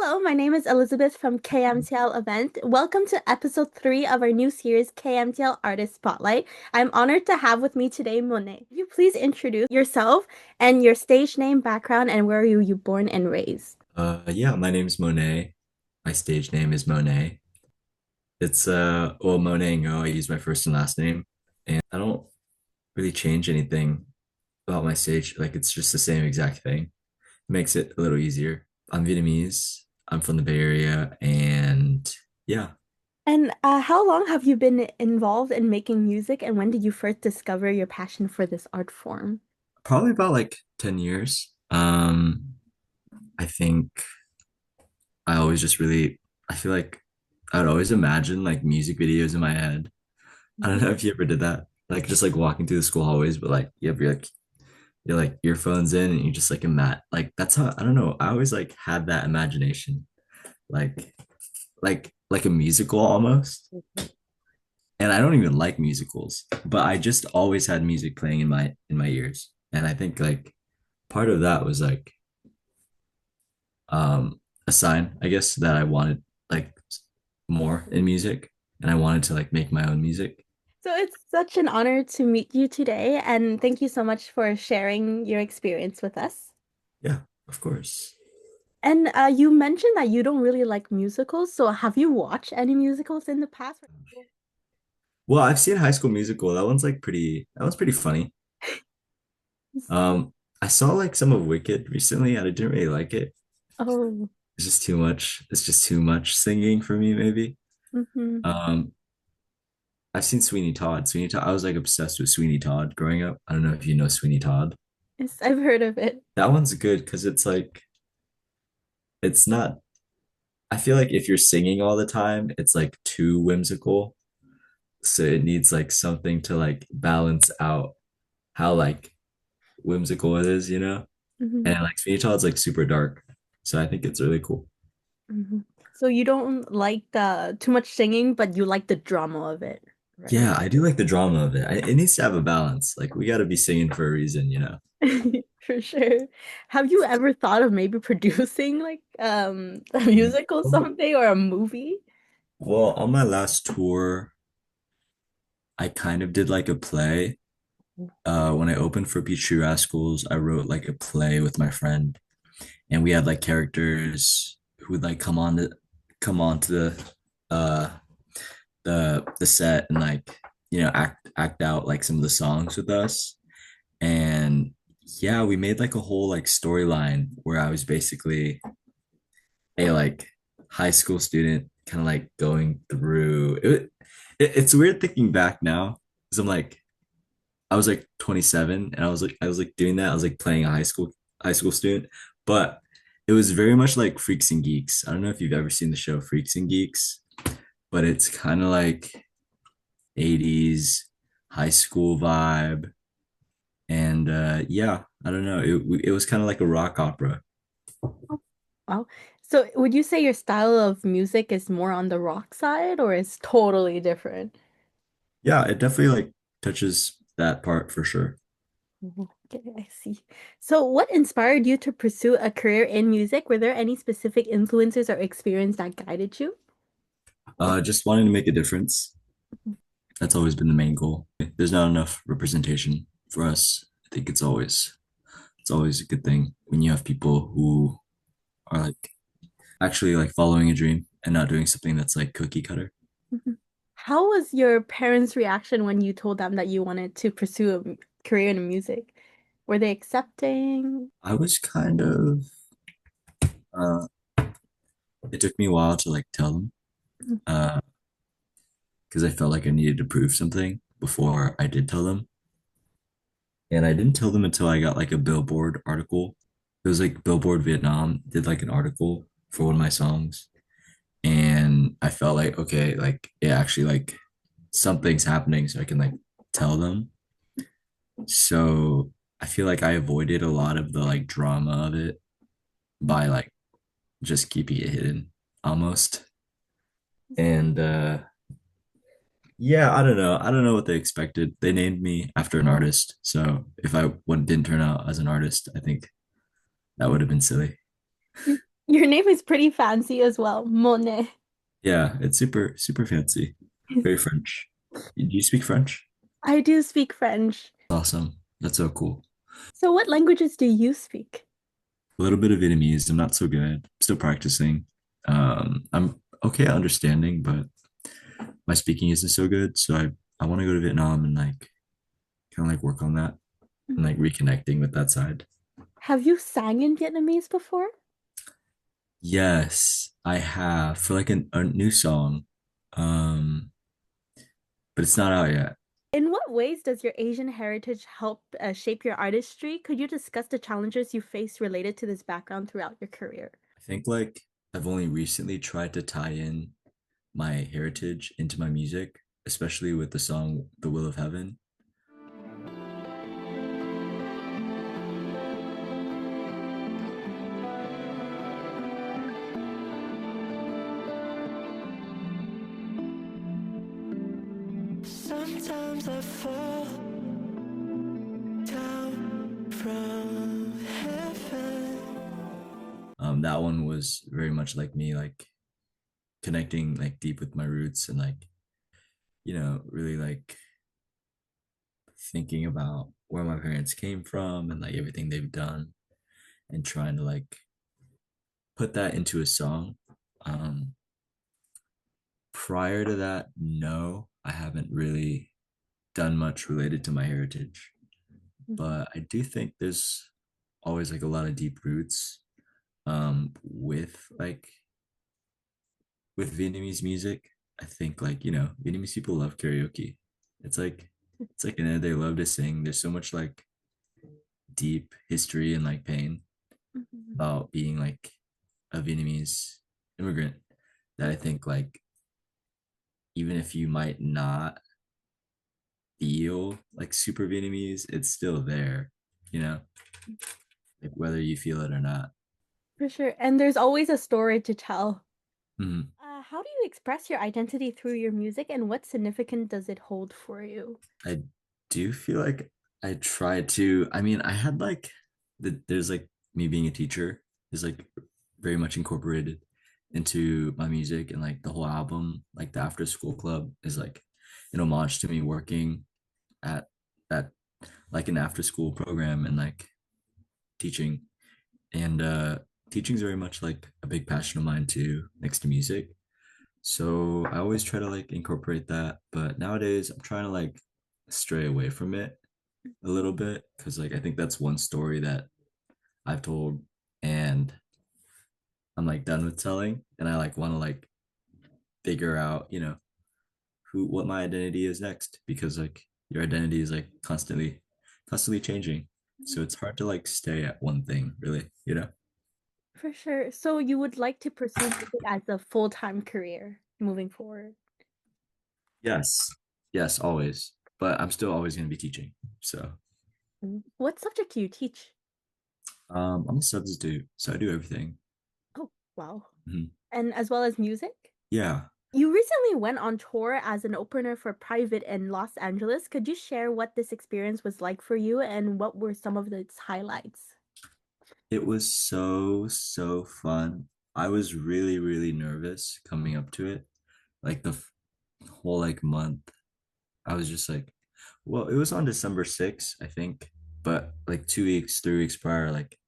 Hello, my name is Elizabeth from KMTL Event. Welcome to episode 3 of our new series, KMTL Artist Spotlight. I'm honored to have with me today Monet. Will you please introduce yourself and your stage name, background, and where were you born and raised? Yeah, my name's Monet. My stage name is Monet. It's Monét Ngo. I use my first and last name, and I don't really change anything about my stage. Like it's just the same exact thing. Makes it a little easier. I'm Vietnamese. I'm from the Bay Area, and yeah, And how long have you been involved in making music, and when did you first discover your passion for this art form? probably about like 10 years. I think I always just really, I feel like I would always imagine like music videos in my head. I don't know if you ever did that. Like just like walking through the school hallways, but like you have your like earphones in and you just like that's how I don't know. I always like had that imagination. Like like a musical almost. And I don't even like musicals, but I just always had music playing in my ears. And I think like part of that was like a sign, I guess, that I wanted like more in music and I wanted to like make my own music. So it's such an honor to meet you today, and thank you so much for sharing your experience with us. Yeah, of course. And you mentioned that you don't really like musicals, so have you watched any musicals in the past? Well, I've seen High School Musical. That one's pretty funny. I saw like some of Wicked recently and I didn't really like it. Oh, It's just too much. It's just too much singing for me, maybe. hmm. Um, I've seen Sweeney Todd. Sweeney Todd, I was like obsessed with Sweeney Todd growing up. I don't know if you know Sweeney Todd. Yes, I've heard of it. That one's good because it's like it's not I feel like if you're singing all the time, it's like too whimsical. So it needs like something to like balance out how like whimsical it is, you know? Hmm. And like Sweeney Todd's like super dark. So I think it's really cool. Hmm. So you don't like the too much singing, but you like the drama of it, right? Yeah, I do like the drama of it. It needs to have a balance. Like we got to be singing for a reason, you know? For sure. Have you ever thought of maybe producing like a musical someday or a movie? Well, on my last tour, I kind of did like a play. When I opened for Tree Rascals, I wrote like a play with my friend, and we had like characters who would like come on to uh the set and like act out like some of the songs with us. And yeah, we made like a whole like storyline where I was basically a like high school student kind of like going through it's weird thinking back now because I was like 27 and I was like doing that. I was like playing a high school student, but it was very much like Freaks and Geeks. I don't know if you've ever seen the show Freaks and Geeks, but it's kind of like 80s high school vibe. And yeah, I don't know. It was kind of like a rock opera. Oh, wow. So would you say your style of music is more on the rock side or is totally different? Yeah, it definitely like touches that part for sure. Mhm. Okay, I see. So what inspired you to pursue a career in music? Were there any specific influences or experience that guided you? Just wanting to make a difference. That's always been the main goal. There's not enough representation for us. I think it's always a good thing when you have people who are like actually like following a dream and not doing something that's like cookie cutter. Mhm. How was your parents' reaction when you told them that you wanted to pursue a career in music? Were they accepting? I was kind of uh it took me a while to like tell them uh because I felt like I needed to prove something before I did tell them. And I didn't tell them until I got like a Billboard article. It was like Billboard Vietnam did like an article for one of my songs. And I felt like, okay, like it actually like something's happening so I can like tell them. So I feel like I avoided a lot of the like drama of it by like just keeping it hidden almost. And yeah, I don't know. I don't know what they expected. They named me after an artist. So if I didn't turn out as an artist, I think that would have been silly. Your name is pretty fancy as well, Monet. Yeah, it's super fancy. Very French. Do you speak French? I do speak French. Awesome. That's so cool. So what languages do you speak? A little bit of Vietnamese. I'm not so good. Still practicing. I'm okay at understanding, but my speaking isn't so good. So I want to go to Vietnam and like kind of like work on that and like reconnecting with that side. Have you sang in Vietnamese before? Yes, I have for like a new song. Um, but it's not out yet. In what ways does your Asian heritage help shape your artistry? Could you discuss the challenges you face related to this background throughout your career? I think like I've only recently tried to tie in my heritage into my music, especially with the song The Will of Heaven. Sometimes I fall down from heaven. That one was very much like me, like connecting like deep with my roots and like, really like thinking about where my parents came from and like everything they've done and trying to like put that into a song. Um, Prior to that, no, I haven't really done much related to my heritage, but I do think there's always like a lot of deep roots with Vietnamese music. I think like, Vietnamese people love karaoke. It's like they love to sing. There's so much like deep history and like pain Mhm. about being like a Vietnamese immigrant that I think like even if you might not feel like super Vietnamese, it's still there, you know, like whether you feel it or not. For sure. And there's always a story to tell. Mhm. How do you express your identity through your music and what significance does it hold for you? I do feel like I try to, I mean, I had like there's like me being a teacher is like very much incorporated into my music and like the whole album, like the after school club is like an homage to me working at that like an after school program and like teaching. And teaching is very much like a big passion of mine too, next to music. So I always try to like incorporate that, but nowadays I'm trying to like stray away from it a little bit because like I think that's one story that I've told and I'm like done with telling and I like want to like figure out, who what my identity is next because like your identity is like constantly changing. So it's hard to like stay at one thing, really. For sure. So you would like to pursue music as a full-time career moving forward? Yes. Yes, always. But I'm still always going to be teaching. So, What subject do you teach? I'm a substitute, so I do everything. Oh, wow. Mhm. And as well as music? Yeah, You recently went on tour as an opener for PRYVT in Los Angeles. Could you share what this experience was like for you and what were some of its highlights? it was so fun. I was really nervous coming up to it. Like the whole like month, I was just like, well, it was on December 6th, I think, but like 2 weeks, 3 weeks prior, like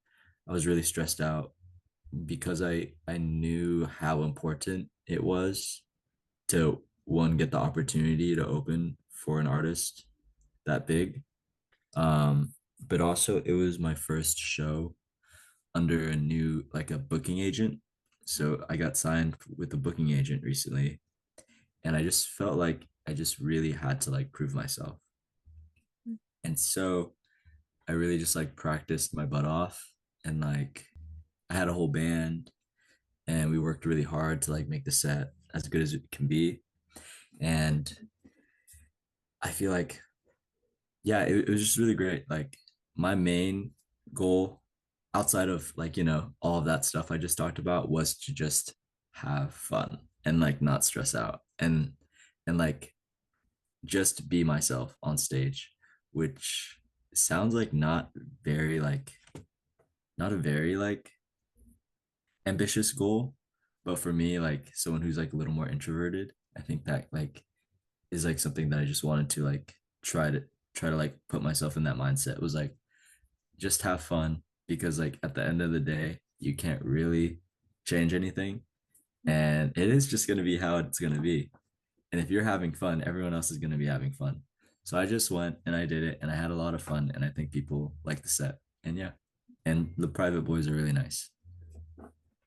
I was really stressed out because I knew how important it was to one get the opportunity to open for an artist that big. But also it was my first show under a new like a booking agent. So I got signed with a booking agent recently and I just felt like I just really had to like prove myself. And so I really just like practiced my butt off and like I had a whole band and we worked really hard to like make the set as good as it can be. And I feel like yeah, it was just really great. Like my main goal outside of like, all of that stuff I just talked about was to just have fun and like not stress out and like just be myself on stage, which sounds like not a very like ambitious goal, but for me, like someone who's like a little more introverted, I think that like is like something that I just wanted to like try to like put myself in that mindset. It was like just have fun because like at the end of the day, you can't really change anything, and it is just gonna be how it's gonna be. And if you're having fun, everyone else is gonna be having fun. So I just went and I did it, and I had a lot of fun, and I think people like the set. And yeah, and the private boys are really nice.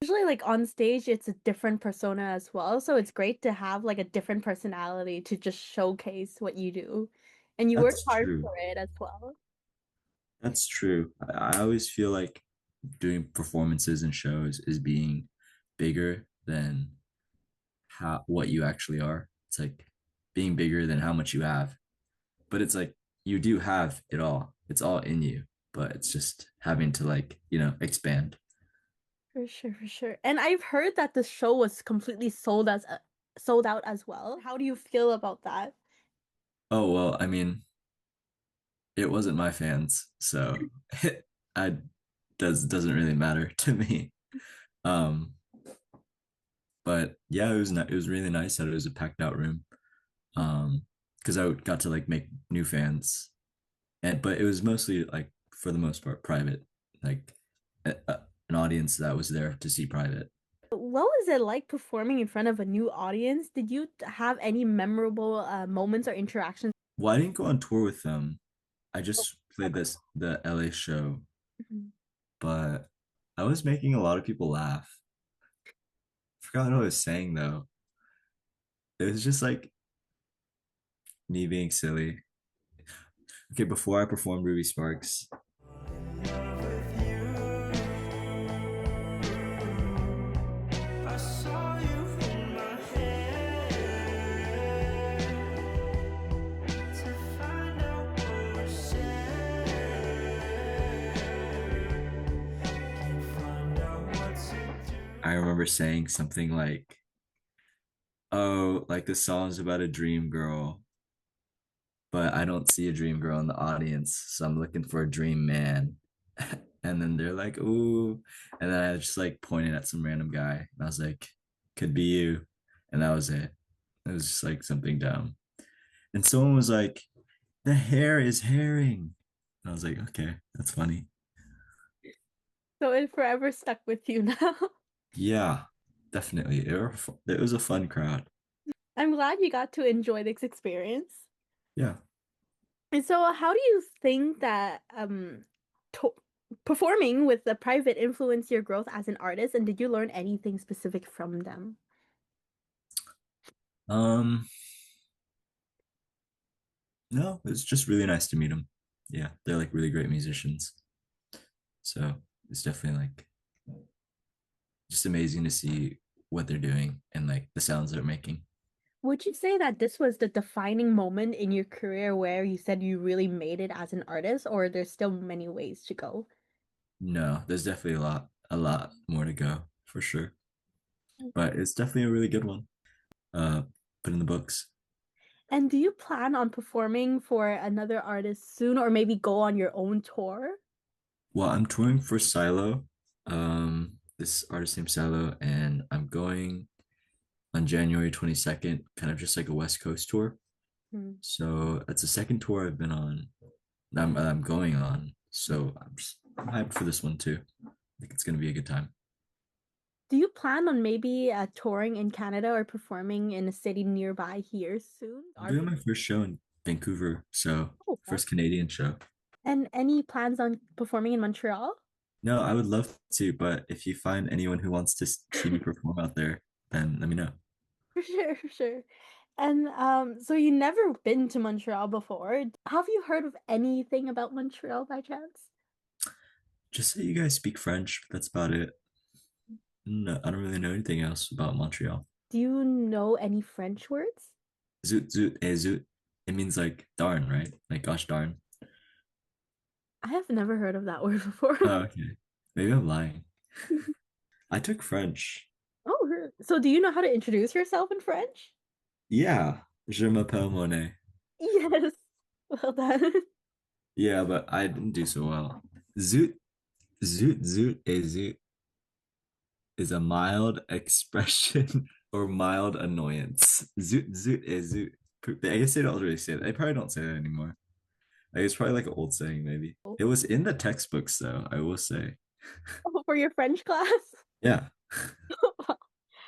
Usually, like on stage, it's a different persona as well. So it's great to have like a different personality to just showcase what you do. And you work That's hard true. for it as well. That's true. I always feel like doing performances and shows is being bigger than how what you actually are. It's like being bigger than how much you have. But it's like you do have it all. It's all in you, but it's just having to like, expand. For sure, for sure. And I've heard that the show was completely sold out as well. How do you feel about that? Oh, well, I mean, it wasn't my fans, so I doesn't really matter to me. Um, but yeah, it was really nice that it was a packed out room. Because I got to like make new fans, and but it was mostly like for the most part private, like an audience that was there to see private. What was it like performing in front of a new audience? Did you have any memorable moments or interactions? Well, I didn't go on tour with them. I just played the LA show, Mhm. but I was making a lot of people laugh. Forgot what I was saying though. It was just like me being silly. Okay, before I performed Ruby Sparks, I saw you in my head to find out what was said. Can't find out what to do. I remember saying something like, "Oh, like the song's about a dream girl, but I don't see a dream girl in the audience, so I'm looking for a dream man." And then they're like, "Ooh," and then I just like pointed at some random guy, and I was like, "Could be you," and that was it. It was just like something dumb. And someone was like, "The hair is herring." And I was like, "Okay, that's funny." So it forever stuck with you now. Yeah, definitely. It was a fun crowd. I'm glad you got to enjoy this experience. Yeah. And so, how do you think that to performing with the private influenced your growth as an artist? And did you learn anything specific from them? Um, no, it was just really nice to meet them. Yeah, they're like really great musicians. So it's definitely like just amazing to see what they're doing and like the sounds they're making. Would you say that this was the defining moment in your career where you said you really made it as an artist, or there's still many ways to go? No, there's definitely a lot more to go for sure. But it's definitely a really good one. Uh, put in the books. And do you plan on performing for another artist soon, or maybe go on your own tour? Well, I'm touring for Sylo, this artist named Sylo, and I'm going on January 22nd, kind of just like a West Coast tour. Hmm. So that's the second tour I've been on. I'm going on. So I'm hyped for this one too. I think it's gonna be a good time. Do you plan on maybe touring in Canada or performing in a city nearby here soon? I'm Are doing my first show in Vancouver, so oh, first Canadian show. and any plans on performing in Montreal? No, I would love to, but if you find anyone who wants to see me perform out there, then let me know. For sure, for sure. And so you never been to Montreal before. Have you heard of anything about Montreal by chance? Just so you guys speak French, that's about it. No, I don't really know anything else about Montreal. Do you know any French words? Zoot zoot zoot. It means like darn, right? Like gosh darn. I have never heard of that word before. Oh, okay. Maybe I'm lying. I took French. Oh, so do you know how to introduce yourself in French? Yeah, je m'appelle Monet. Yes. Well done. Yeah, but I didn't do so well. Zoot, zoot, zoot, zoot. is a mild expression or mild annoyance. Zoot zoot is zoot. I guess they don't really say that. They probably don't say that anymore. Like it's probably like an old saying, maybe. It was in the textbooks though, I will say. For your French class? Yeah.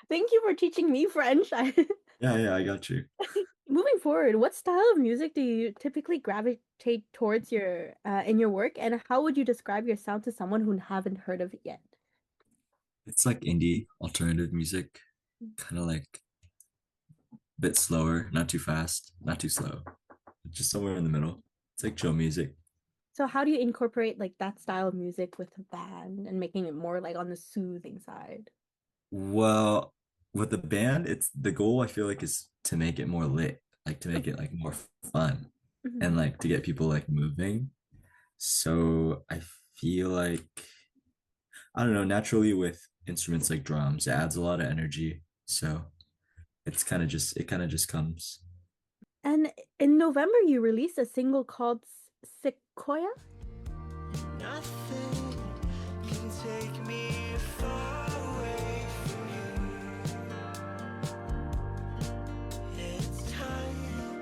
Thank you for teaching me French. Yeah, I got you. Moving forward, what style of music do you typically gravitate towards your in your work, and how would you describe your sound to someone who haven't heard of it yet? It's like indie alternative music, kind of like a bit slower, not too fast, not too slow, just somewhere in the middle. It's like chill music. So how do you incorporate like that style of music with a band and making it more like on the soothing side? Well, with the band, it's the goal I feel like is to make it more lit, like to make it like more fun Mhm. and like to get people like moving. So I feel like I don't know, naturally with instruments like drums, it adds a lot of energy. So it kind of just comes. And in November, you released a single called Sequoia. Nothing can take me far away from you. It's time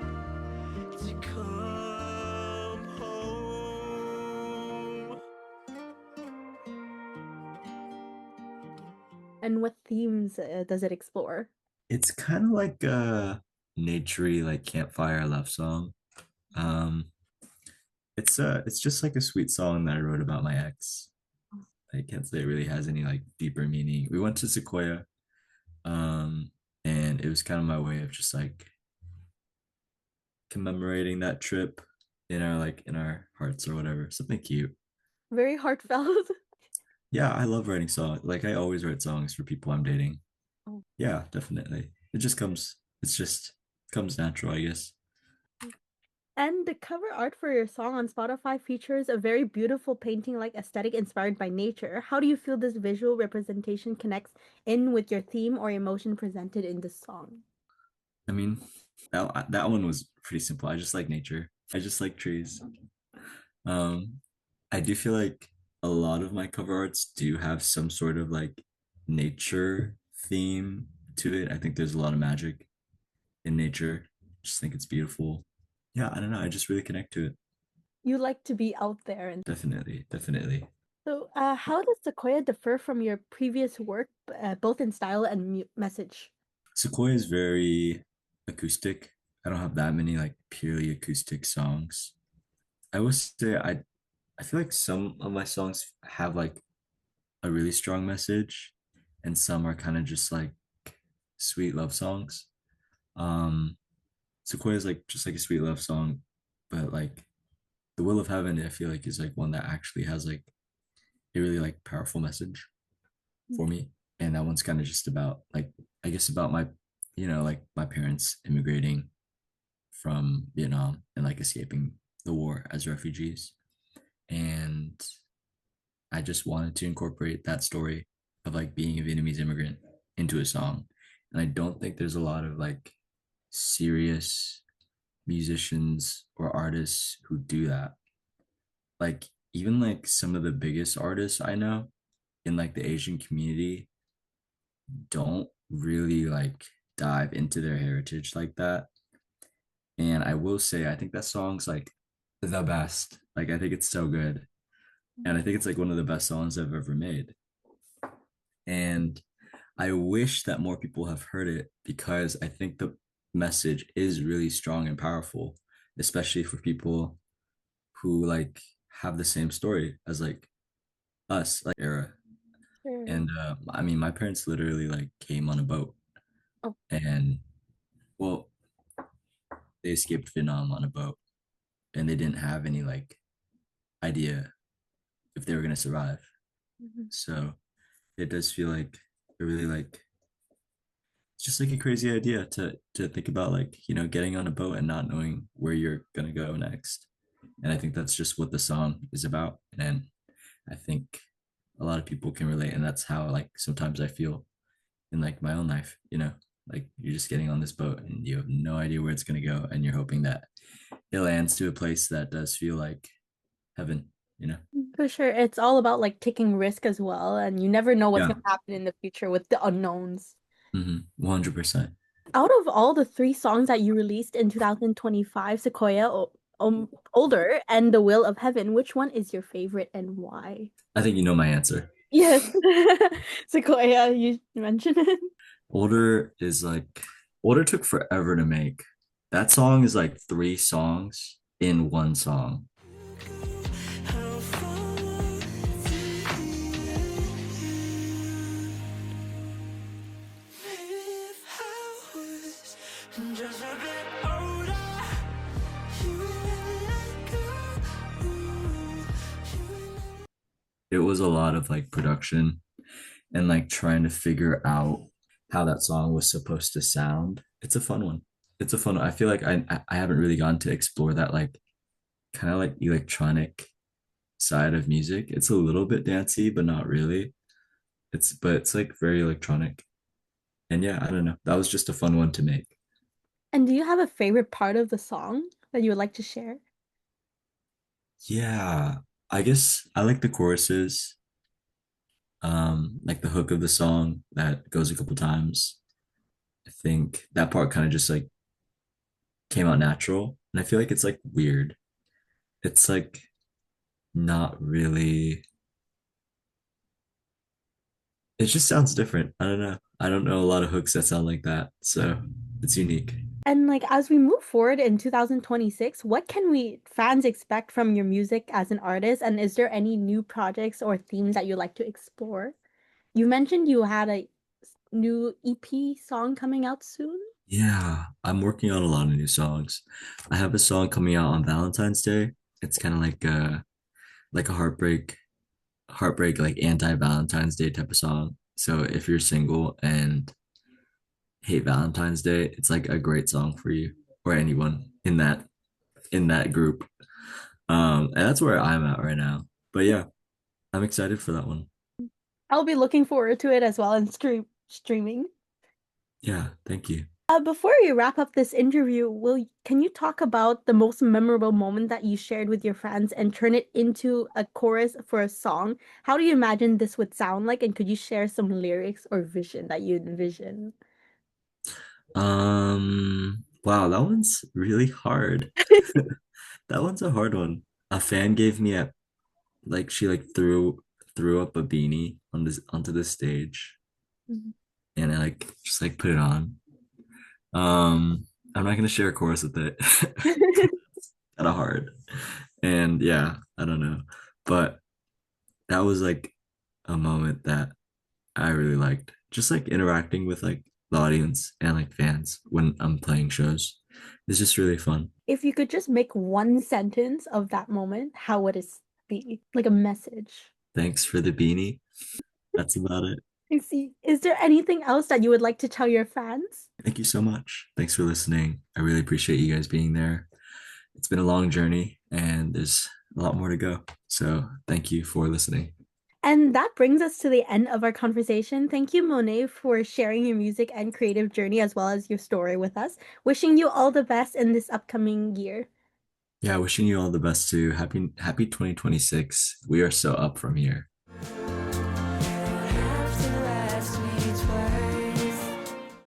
to come home. And what themes does it explore? It's kind of like a naturey like campfire love song. Um it's just like a sweet song that I wrote about my ex. I can't say it really has any like deeper meaning. We went to Sequoia, um, and it was kind of my way of just like commemorating that trip in our like in our hearts or whatever. Something cute. Very heartfelt. Yeah, I love writing songs. Like I always write songs for people I'm dating. Oh. Yeah, definitely. It's just comes natural, I guess. And the cover art for your song on Spotify features a very beautiful painting-like aesthetic inspired by nature. How do you feel this visual representation connects in with your theme or emotion presented in the song? I mean, that one was pretty simple. I just like nature. I just like trees. Um, I do feel like a lot of my cover arts do have some sort of like nature theme to it. I think there's a lot of magic in nature. Just think it's beautiful. Yeah, I don't know. I just really connect to it. You like to be out there. And Definitely, definitely. so, how does Sequoia differ from your previous work, both in style and message? Sequoia is very acoustic. I don't have that many like purely acoustic songs. I would say I feel like some of my songs have like a really strong message and some are kind of just like sweet love songs. Um Sequoia is like just like a sweet love song, but like The Will of Heaven, I feel like is like one that actually has like a really like powerful message for me. And that one's kind of just about like I guess about my like my parents immigrating from Vietnam and like escaping the war as refugees. And I just wanted to incorporate that story of like being a Vietnamese immigrant into a song. And I don't think there's a lot of like serious musicians or artists who do that. Like even like some of the biggest artists I know in like the Asian community don't really like dive into their heritage like that. And I will say I think that song's like the best. Like I think it's so good. And I think it's like one of the best songs I've ever made. And I wish that more people have heard it because I think the message is really strong and powerful, especially for people who like have the same story as like us, like era. Sure. And I mean, my parents literally like came on a boat Oh. and well, they escaped Vietnam on a boat and they didn't have any like idea if they were gonna survive. Mhm. So it does feel like a really like it's just like a crazy idea to think about like getting on a boat and not knowing where you're gonna go next. And I think that's just what the song is about. And I think a lot of people can relate, and that's how like sometimes I feel in like my own life. Like you're just getting on this boat and you have no idea where it's gonna go, and you're hoping that it lands to a place that does feel like heaven. you know? For sure. It's all about like taking risk as well, and you never know what's Yeah. gonna happen in the future with the unknowns. 100%. Out of all the three songs that you released in 2025, Sequoia, Older, and The Will of Heaven, which one is your favorite and why? I think you know my answer. Yes. Sequoia, you mentioned it. Older is like Older took forever to make. That song is like three songs in one song. How far to if I was just a bit older, you would let go. It was a lot of like production and like trying to figure out how that song was supposed to sound. It's a fun one. It's a fun one. I feel like I haven't really gotten to explore that like kind of like electronic side of music. It's a little bit dancey, but not really. It's like very electronic. And yeah, I don't know. That was just a fun one to make. And do you have a favorite part of the song that you would like to share? Yeah, I guess I like the choruses, like the hook of the song that goes a couple times. I think that part kind of just like came out natural. And I feel like it's like weird. It's like not really, it just sounds different. I don't know. I don't know a lot of hooks that sound like that. So it's unique. And like as we move forward in 2026, what can we fans expect from your music as an artist? And is there any new projects or themes that you'd like to explore? You mentioned you had a new EP song coming out soon. Yeah, I'm working on a lot of new songs. I have a song coming out on Valentine's Day. It's kind of like a heartbreak like anti-Valentine's Day type of song. So if you're single and hate Valentine's Day, it's like a great song for you or anyone in that group. And that's where I'm at right now. But yeah, I'm excited for that one. I'll be looking forward to it as well and streaming. Yeah, thank you. Before we wrap up this interview, can you talk about the most memorable moment that you shared with your friends and turn it into a chorus for a song? How do you imagine this would sound like? And could you share some lyrics or vision that you envision? Wow, that one's really hard. That one's a hard one. A fan gave me a like she like threw up a beanie on this onto the stage and I like just like put it on. I'm not gonna share a chorus with it. Kind of hard. And yeah, I don't know. But that was like a moment that I really liked. Just like interacting with like the audience and like fans when I'm playing shows. It's just really fun. If you could just make one sentence of that moment, how would it be? Like a message. Thanks for the beanie. That's about it. I see. Is there anything else that you would like to tell your fans? Thank you so much. Thanks for listening. I really appreciate you guys being there. It's been a long journey and there's a lot more to go. So thank you for listening. And that brings us to the end of our conversation. Thank you, Monet, for sharing your music and creative journey as well as your story with us. Wishing you all the best in this upcoming year. Yeah, wishing you all the best too. Happy 2026. We are so up from here.